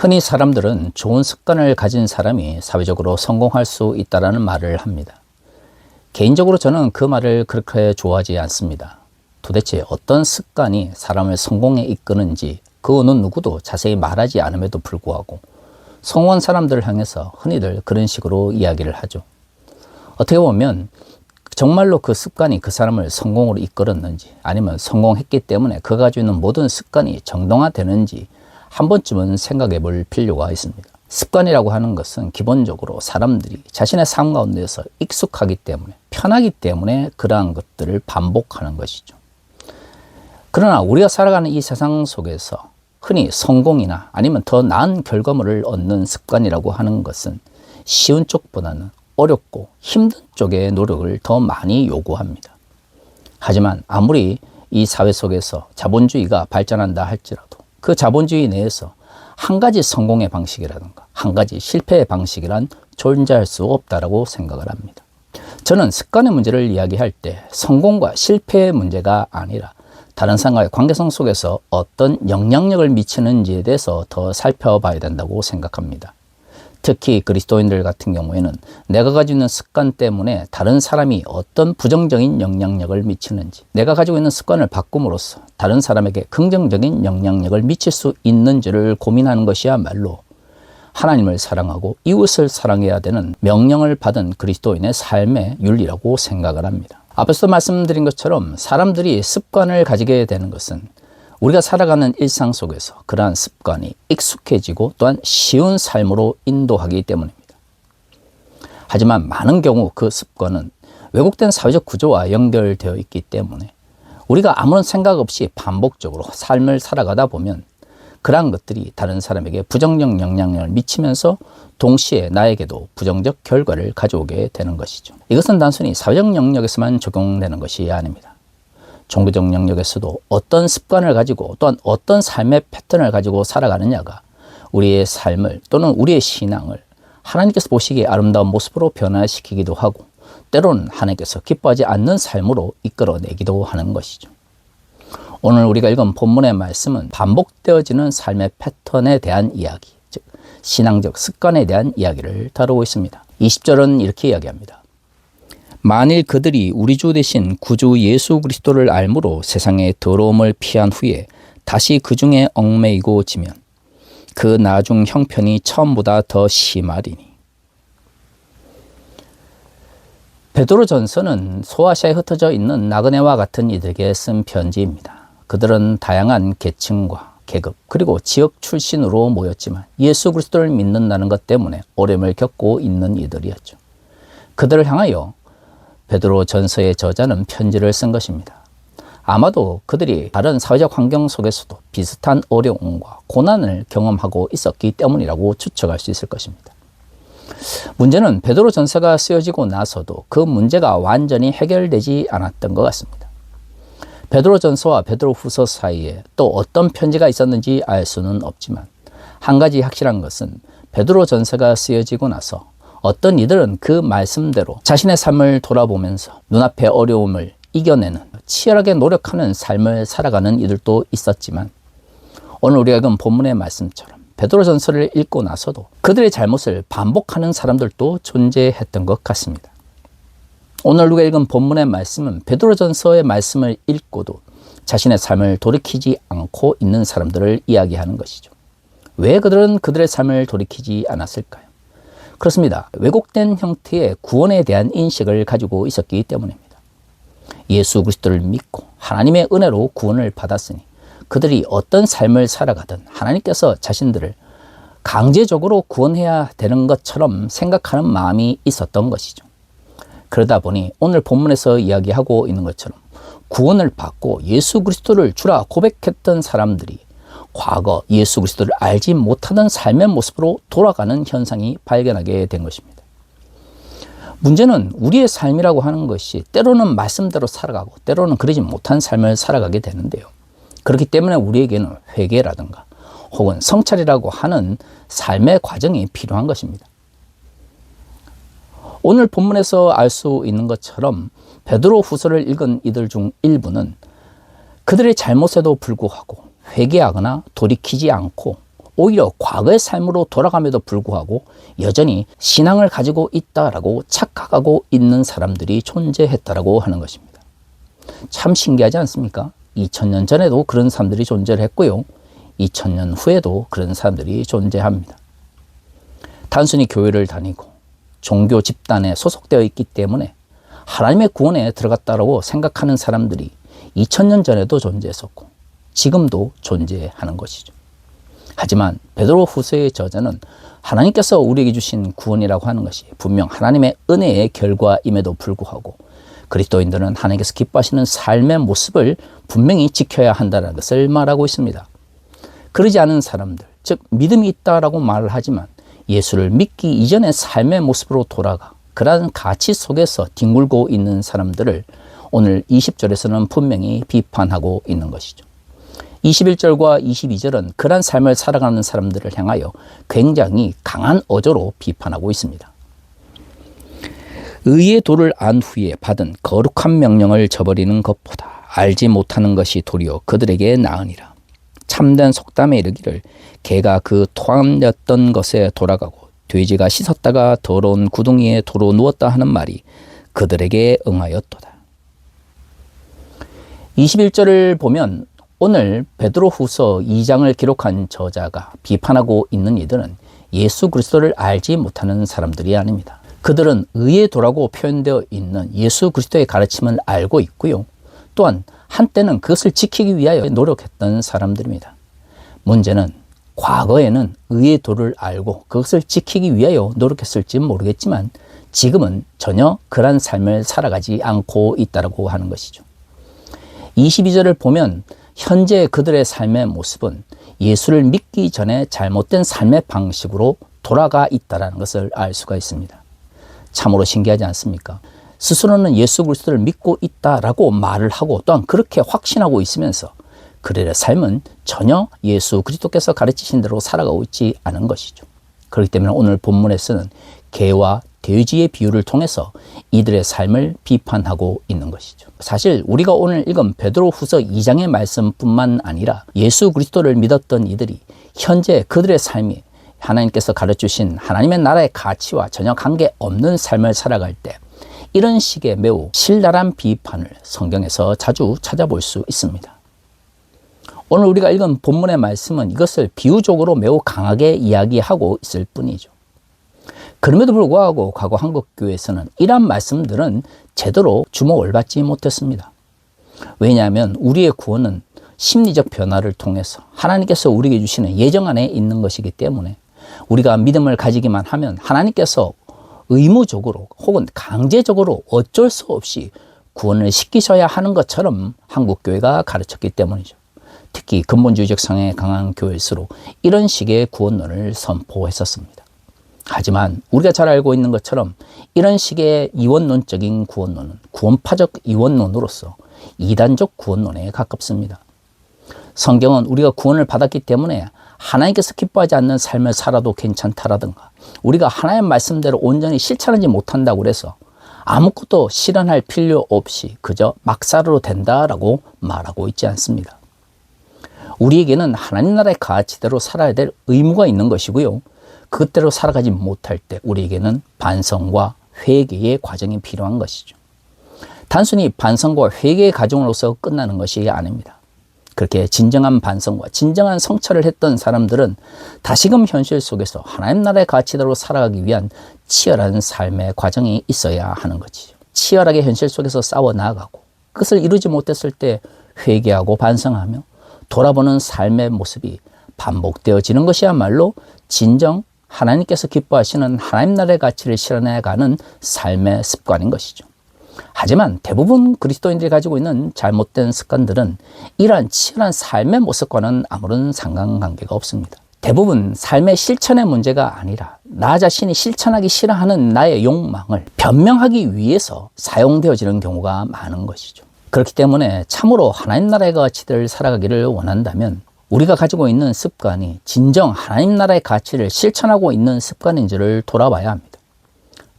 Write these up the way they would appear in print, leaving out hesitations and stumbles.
흔히 사람들은 좋은 습관을 가진 사람이 사회적으로 성공할 수 있다는 말을 합니다. 개인적으로 저는 그 말을 그렇게 좋아하지 않습니다. 도대체 어떤 습관이 사람을 성공에 이끄는지 그 어느 누구도 자세히 말하지 않음에도 불구하고 성공한 사람들을 향해서 흔히들 그런 식으로 이야기를 하죠. 어떻게 보면 정말로 그 습관이 그 사람을 성공으로 이끌었는지, 아니면 성공했기 때문에 그가 가지고 있는 모든 습관이 정당화되는지 한 번쯤은 생각해 볼 필요가 있습니다. 습관이라고 하는 것은 기본적으로 사람들이 자신의 삶 가운데서 익숙하기 때문에, 편하기 때문에 그러한 것들을 반복하는 것이죠. 그러나 우리가 살아가는 이 세상 속에서 흔히 성공이나 아니면 더 나은 결과물을 얻는 습관이라고 하는 것은 쉬운 쪽보다는 어렵고 힘든 쪽의 노력을 더 많이 요구합니다. 하지만 아무리 이 사회 속에서 자본주의가 발전한다 할지라도 그 자본주의 내에서 한 가지 성공의 방식이라든가 한 가지 실패의 방식이란 존재할 수 없다라고 생각을 합니다. 저는 습관의 문제를 이야기할 때 성공과 실패의 문제가 아니라 다른 사람과의 관계성 속에서 어떤 영향력을 미치는지에 대해서 더 살펴봐야 된다고 생각합니다. 특히 그리스도인들 같은 경우에는 내가 가지고 있는 습관 때문에 다른 사람이 어떤 부정적인 영향력을 미치는지, 내가 가지고 있는 습관을 바꿈으로써 다른 사람에게 긍정적인 영향력을 미칠 수 있는지를 고민하는 것이야말로 하나님을 사랑하고 이웃을 사랑해야 되는 명령을 받은 그리스도인의 삶의 윤리라고 생각을 합니다. 앞에서 말씀드린 것처럼 사람들이 습관을 가지게 되는 것은 우리가 살아가는 일상 속에서 그러한 습관이 익숙해지고 또한 쉬운 삶으로 인도하기 때문입니다. 하지만 많은 경우 그 습관은 왜곡된 사회적 구조와 연결되어 있기 때문에 우리가 아무런 생각 없이 반복적으로 삶을 살아가다 보면 그러한 것들이 다른 사람에게 부정적 영향력을 미치면서 동시에 나에게도 부정적 결과를 가져오게 되는 것이죠. 이것은 단순히 사회적 영역에서만 적용되는 것이 아닙니다. 종교적 영역에서도 어떤 습관을 가지고 또한 어떤 삶의 패턴을 가지고 살아가느냐가 우리의 삶을 또는 우리의 신앙을 하나님께서 보시기에 아름다운 모습으로 변화시키기도 하고 때로는 하나님께서 기뻐하지 않는 삶으로 이끌어내기도 하는 것이죠. 오늘 우리가 읽은 본문의 말씀은 반복되어지는 삶의 패턴에 대한 이야기, 즉 신앙적 습관에 대한 이야기를 다루고 있습니다. 20절은 이렇게 이야기합니다. 만일 그들이 우리 주 대신 구주 예수 그리스도를 알므로 세상의 더러움을 피한 후에 다시 그 중에 얽매이고 지면 그 나중 형편이 처음보다 더 심하리니. 베드로전서는 소아시아에 흩어져 있는 나그네와 같은 이들에게 쓴 편지입니다. 그들은 다양한 계층과 계급 그리고 지역 출신으로 모였지만 예수 그리스도를 믿는다는 것 때문에 어려움을 겪고 있는 이들이었죠. 그들을 향하여 베드로 전서의 저자는 편지를 쓴 것입니다. 아마도 그들이 다른 사회적 환경 속에서도 비슷한 어려움과 고난을 경험하고 있었기 때문이라고 추측할 수 있을 것입니다. 문제는 베드로 전서가 쓰여지고 나서도 그 문제가 완전히 해결되지 않았던 것 같습니다. 베드로 전서와 베드로 후서 사이에 또 어떤 편지가 있었는지 알 수는 없지만 한 가지 확실한 것은 베드로 전서가 쓰여지고 나서 어떤 이들은 그 말씀대로 자신의 삶을 돌아보면서 눈앞의 어려움을 이겨내는 치열하게 노력하는 삶을 살아가는 이들도 있었지만 오늘 우리가 읽은 본문의 말씀처럼 베드로전서를 읽고 나서도 그들의 잘못을 반복하는 사람들도 존재했던 것 같습니다. 오늘 우리가 읽은 본문의 말씀은 베드로전서의 말씀을 읽고도 자신의 삶을 돌이키지 않고 있는 사람들을 이야기하는 것이죠. 왜 그들은 그들의 삶을 돌이키지 않았을까요? 그렇습니다. 왜곡된 형태의 구원에 대한 인식을 가지고 있었기 때문입니다. 예수 그리스도를 믿고 하나님의 은혜로 구원을 받았으니 그들이 어떤 삶을 살아가든 하나님께서 자신들을 강제적으로 구원해야 되는 것처럼 생각하는 마음이 있었던 것이죠. 그러다 보니 오늘 본문에서 이야기하고 있는 것처럼 구원을 받고 예수 그리스도를 주라 고백했던 사람들이 과거 예수 그리스도를 알지 못하던 삶의 모습으로 돌아가는 현상이 발견하게 된 것입니다. 문제는 우리의 삶이라고 하는 것이 때로는 말씀대로 살아가고 때로는 그러지 못한 삶을 살아가게 되는데요. 그렇기 때문에 우리에게는 회개라든가 혹은 성찰이라고 하는 삶의 과정이 필요한 것입니다. 오늘 본문에서 알 수 있는 것처럼 베드로 후서를 읽은 이들 중 일부는 그들의 잘못에도 불구하고 회개하거나 돌이키지 않고 오히려 과거의 삶으로 돌아감에도 불구하고 여전히 신앙을 가지고 있다라고 착각하고 있는 사람들이 존재했다라고 하는 것입니다. 참 신기하지 않습니까? 2000년 전에도 그런 사람들이 존재를 했고요. 2000년 후에도 그런 사람들이 존재합니다. 단순히 교회를 다니고 종교 집단에 소속되어 있기 때문에 하나님의 구원에 들어갔다고 생각하는 사람들이 2000년 전에도 존재했었고 지금도 존재하는 것이죠. 하지만 베드로후서의 저자는 하나님께서 우리에게 주신 구원이라고 하는 것이 분명 하나님의 은혜의 결과임에도 불구하고 그리스도인들은 하나님께서 기뻐하시는 삶의 모습을 분명히 지켜야 한다는 것을 말하고 있습니다. 그러지 않은 사람들, 즉 믿음이 있다라고 말을 하지만 예수를 믿기 이전의 삶의 모습으로 돌아가 그러한 가치 속에서 뒹굴고 있는 사람들을 오늘 20절에서는 분명히 비판하고 있는 것이죠. 21절과 22절은 그러한 삶을 살아가는 사람들을 향하여 굉장히 강한 어조로 비판하고 있습니다. 의의 도를 안 후에 받은 거룩한 명령을 저버리는 것보다 알지 못하는 것이 도리어 그들에게 나으니라. 참된 속담에 이르기를 개가 그 토함였던 것에 돌아가고 돼지가 씻었다가 더러운 구덩이에 도로 누웠다 하는 말이 그들에게 응하였도다. 21절을 보면 오늘 베드로후서 2장을 기록한 저자가 비판하고 있는 이들은 예수 그리스도를 알지 못하는 사람들이 아닙니다. 그들은 의의 도라고 표현되어 있는 예수 그리스도의 가르침을 알고 있고요. 또한 한때는 그것을 지키기 위하여 노력했던 사람들입니다. 문제는 과거에는 의의 도를 알고 그것을 지키기 위하여 노력했을지 모르겠지만 지금은 전혀 그런 삶을 살아가지 않고 있다고 하는 것이죠. 22절을 보면 현재 그들의 삶의 모습은 예수를 믿기 전에 잘못된 삶의 방식으로 돌아가 있다는 것을 알 수가 있습니다. 참으로 신기하지 않습니까? 스스로는 예수 그리스도를 믿고 있다라고 말을 하고 또한 그렇게 확신하고 있으면서 그들의 삶은 전혀 예수 그리스도께서 가르치신 대로 살아가고 있지 않은 것이죠. 그렇기 때문에 오늘 본문에서는 개와 돼지의 비유를 통해서 이들의 삶을 비판하고 있는 것이죠. 사실 우리가 오늘 읽은 베드로후서 2장의 말씀뿐만 아니라 예수 그리스도를 믿었던 이들이 현재 그들의 삶이 하나님께서 가르치신 하나님의 나라의 가치와 전혀 관계없는 삶을 살아갈 때 이런 식의 매우 신랄한 비판을 성경에서 자주 찾아볼 수 있습니다. 오늘 우리가 읽은 본문의 말씀은 이것을 비유적으로 매우 강하게 이야기하고 있을 뿐이죠. 그럼에도 불구하고 과거 한국교회에서는 이러한 말씀들은 제대로 주목을 받지 못했습니다. 왜냐하면 우리의 구원은 심리적 변화를 통해서 하나님께서 우리에게 주시는 예정 안에 있는 것이기 때문에 우리가 믿음을 가지기만 하면 하나님께서 의무적으로 혹은 강제적으로 어쩔 수 없이 구원을 시키셔야 하는 것처럼 한국교회가 가르쳤기 때문이죠. 특히 근본주의적 성향에 강한 교회일수록 이런 식의 구원론을 선포했었습니다. 하지만 우리가 잘 알고 있는 것처럼 이런 식의 이원론적인 구원론은 구원파적 이원론으로서 이단적 구원론에 가깝습니다. 성경은 우리가 구원을 받았기 때문에 하나님께서 기뻐하지 않는 삶을 살아도 괜찮다라든가 우리가 하나님의 말씀대로 온전히 실천하지 못한다고 해서 아무것도 실현할 필요 없이 그저 막 살아도 된다라고 말하고 있지 않습니다. 우리에게는 하나님 나라의 가치대로 살아야 될 의무가 있는 것이고요. 그것대로 살아가지 못할 때 우리에게는 반성과 회개의 과정이 필요한 것이죠. 단순히 반성과 회개의 과정으로서 끝나는 것이 아닙니다. 그렇게 진정한 반성과 진정한 성찰을 했던 사람들은 다시금 현실 속에서 하나님 나라의 가치대로 살아가기 위한 치열한 삶의 과정이 있어야 하는 것이죠. 치열하게 현실 속에서 싸워 나아가고 그것을 이루지 못했을 때 회개하고 반성하며 돌아보는 삶의 모습이 반복되어지는 것이야말로 진정 하나님께서 기뻐하시는 하나님 나라의 가치를 실현해가는 삶의 습관인 것이죠. 하지만 대부분 그리스도인들이 가지고 있는 잘못된 습관들은 이러한 치열한 삶의 모습과는 아무런 상관관계가 없습니다. 대부분 삶의 실천의 문제가 아니라 나 자신이 실천하기 싫어하는 나의 욕망을 변명하기 위해서 사용되어지는 경우가 많은 것이죠. 그렇기 때문에 참으로 하나님 나라의 가치들을 살아가기를 원한다면 우리가 가지고 있는 습관이 진정 하나님 나라의 가치를 실천하고 있는 습관인지를 돌아봐야 합니다.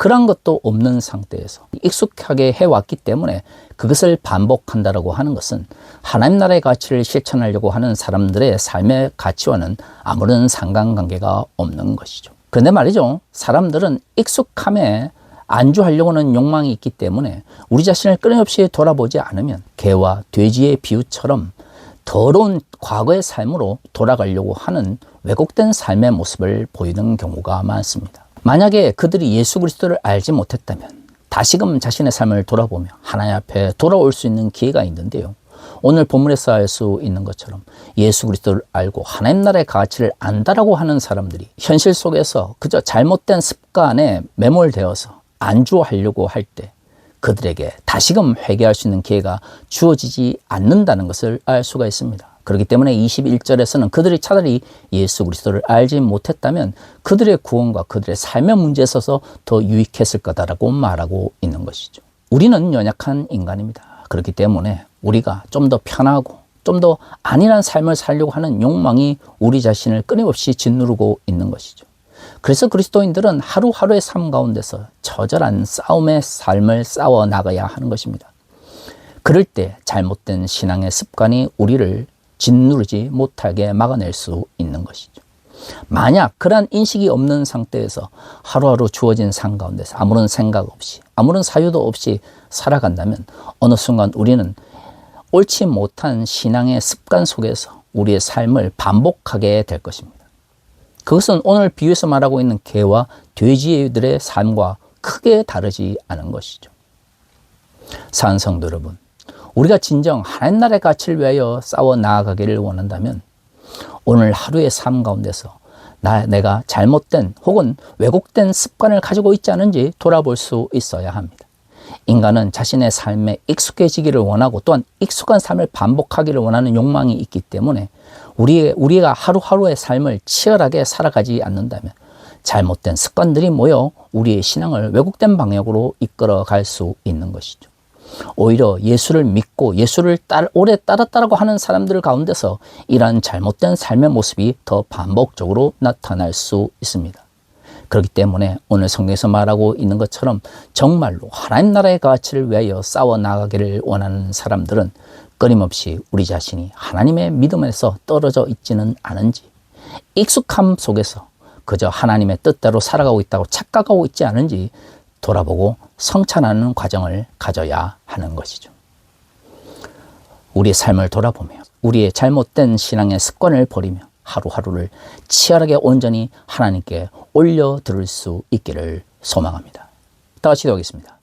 그런 것도 없는 상태에서 익숙하게 해왔기 때문에 그것을 반복한다라고 하는 것은 하나님 나라의 가치를 실천하려고 하는 사람들의 삶의 가치와는 아무런 상관관계가 없는 것이죠. 그런데 말이죠, 사람들은 익숙함에 안주하려고 하는 욕망이 있기 때문에 우리 자신을 끊임없이 돌아보지 않으면 개와 돼지의 비유처럼 더러운 과거의 삶으로 돌아가려고 하는 왜곡된 삶의 모습을 보이는 경우가 많습니다. 만약에 그들이 예수 그리스도를 알지 못했다면 다시금 자신의 삶을 돌아보며 하나님 앞에 돌아올 수 있는 기회가 있는데요. 오늘 본문에서 알 수 있는 것처럼 예수 그리스도를 알고 하나님 나라의 가치를 안다라고 하는 사람들이 현실 속에서 그저 잘못된 습관에 매몰되어서 안주하려고 할 때 그들에게 다시금 회개할 수 있는 기회가 주어지지 않는다는 것을 알 수가 있습니다. 그렇기 때문에 21절에서는 그들이 차라리 예수 그리스도를 알지 못했다면 그들의 구원과 그들의 삶의 문제에 있어서 더 유익했을 거다라고 말하고 있는 것이죠. 우리는 연약한 인간입니다. 그렇기 때문에 우리가 좀 더 편하고 좀 더 안일한 삶을 살려고 하는 욕망이 우리 자신을 끊임없이 짓누르고 있는 것이죠. 그래서 그리스도인들은 하루하루의 삶 가운데서 처절한 싸움의 삶을 싸워 나가야 하는 것입니다. 그럴 때 잘못된 신앙의 습관이 우리를 짓누르지 못하게 막아낼 수 있는 것이죠. 만약 그러한 인식이 없는 상태에서 하루하루 주어진 삶 가운데서 아무런 생각 없이 아무런 사유도 없이 살아간다면 어느 순간 우리는 옳지 못한 신앙의 습관 속에서 우리의 삶을 반복하게 될 것입니다. 그것은 오늘 비유에서 말하고 있는 개와 돼지들의 삶과 크게 다르지 않은 것이죠. 사랑하는 성도 여러분, 우리가 진정 하나님 나라의 가치를 위하여 싸워 나아가기를 원한다면 오늘 하루의 삶 가운데서 내가 잘못된 혹은 왜곡된 습관을 가지고 있지 않은지 돌아볼 수 있어야 합니다. 인간은 자신의 삶에 익숙해지기를 원하고 또한 익숙한 삶을 반복하기를 원하는 욕망이 있기 때문에 우리가 하루하루의 삶을 치열하게 살아가지 않는다면 잘못된 습관들이 모여 우리의 신앙을 왜곡된 방향으로 이끌어갈 수 있는 것이죠. 오히려 예수를 믿고 예수를 오래 따랐다라고 하는 사람들 가운데서 이러한 잘못된 삶의 모습이 더 반복적으로 나타날 수 있습니다. 그렇기 때문에 오늘 성경에서 말하고 있는 것처럼 정말로 하나님 나라의 가치를 위하여 싸워 나가기를 원하는 사람들은 끊임없이 우리 자신이 하나님의 믿음에서 떨어져 있지는 않은지, 익숙함 속에서 그저 하나님의 뜻대로 살아가고 있다고 착각하고 있지 않은지 돌아보고 성찰하는 과정을 가져야 하는 것이죠. 우리의 삶을 돌아보며 우리의 잘못된 신앙의 습관을 버리며 하루하루를 치열하게 온전히 하나님께 올려드릴 수 있기를 소망합니다. 다 같이 기도하겠습니다.